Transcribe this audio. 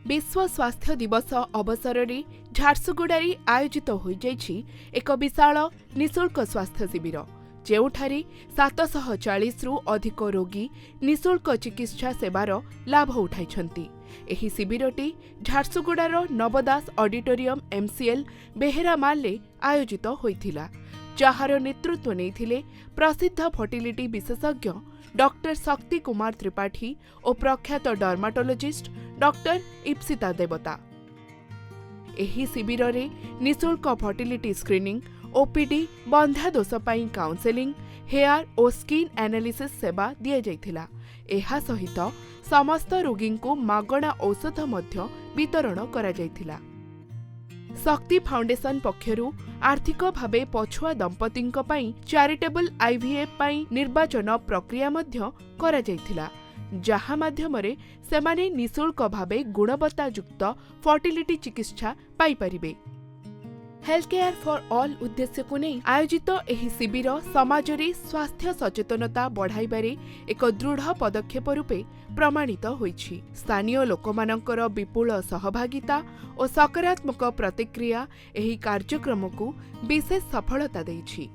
विश्व स्वास्थ्य दिवस अवसर में झारसुगुड़ार आयोजित हो एक विशाल निःशुल्क स्वास्थ्य शिविर ଯେଉଁଠାରେ 740ରୁ ଅଧିକ ରୋଗୀ ନିଃଶୁଳ୍କ ଚିକିତ୍ସା ସେବାର ଲାଭ ଉଠାଇଛନ୍ତି। ଏହି ଶିବିରଟି ଝାରସୁଗୁଡ଼ାର ନବଦାସ ଅଡିଟୋରିୟମ୍ MCL ବେହେରାମାଲରେ ଆୟୋଜିତ ହୋଇଥିଲା, ଯାହାର ନେତୃତ୍ୱ ନେଇଥିଲେ ପ୍ରସିଦ୍ଧ ଫର୍ଟିଲିଟି ବିଶେଷଜ୍ଞ ଡକ୍ଟର ଶକ୍ତି କୁମାର ତ୍ରିପାଠୀ ଓ ପ୍ରଖ୍ୟାତ ଡର୍ମାଟୋଲୋଜିଷ୍ଟ ଡକ୍ଟର ଇପ୍ସିତା ଦେବତା। ଏହି ଶିବିରରେ ନିଃଶୁଳ୍କ ଫର୍ଟିଲିଟି ସ୍କ୍ରିନିଂ, OPD, ବନ୍ଧ୍ୟାଦୋଷ ପାଇଁ କାଉନ୍ସେଲିଂ, ହେୟାର ଓ ସ୍କିନ୍ ଆନାଲିସିସ୍ ସେବା ଦିଆଯାଇଥିଲା। ଏହା ସହିତ ସମସ୍ତ ରୋଗୀଙ୍କୁ ମାଗଣା ଔଷଧ ମଧ୍ୟ ବିତରଣ କରାଯାଇଥିଲା। ଶକ୍ତି ଫାଉଣ୍ଡେସନ ପକ୍ଷରୁ ଆର୍ଥିକ ଭାବେ ପଛୁଆ ଦମ୍ପତିଙ୍କ ପାଇଁ ଚାରିଟେବଲ୍ IVF ପାଇଁ ନିର୍ବାଚନ ପ୍ରକ୍ରିୟା ମଧ୍ୟ କରାଯାଇଥିଲା, ଯାହା ମାଧ୍ୟମରେ ସେମାନେ ନିଃଶୁଳ୍କ ଭାବେ ଗୁଣବତ୍ତାଯୁକ୍ତ ଫର୍ଟିଲିଟି ଚିକିତ୍ସା ପାଇପାରିବେ। हेल्थ केयर फॉर ऑल उद्देश्य को नहीं आयोजित एही शिविर समाजरे स्वास्थ्य सचेतनता बढ़ाइबारे एक दृढ़ पदक्षेप रूपे प्रमाणित होइछि। स्थानीय लोकमानंकर विपुल सहभागिता और सकारात्मक प्रतिक्रिया एही कार्यक्रम को विशेष सफलता देइछि।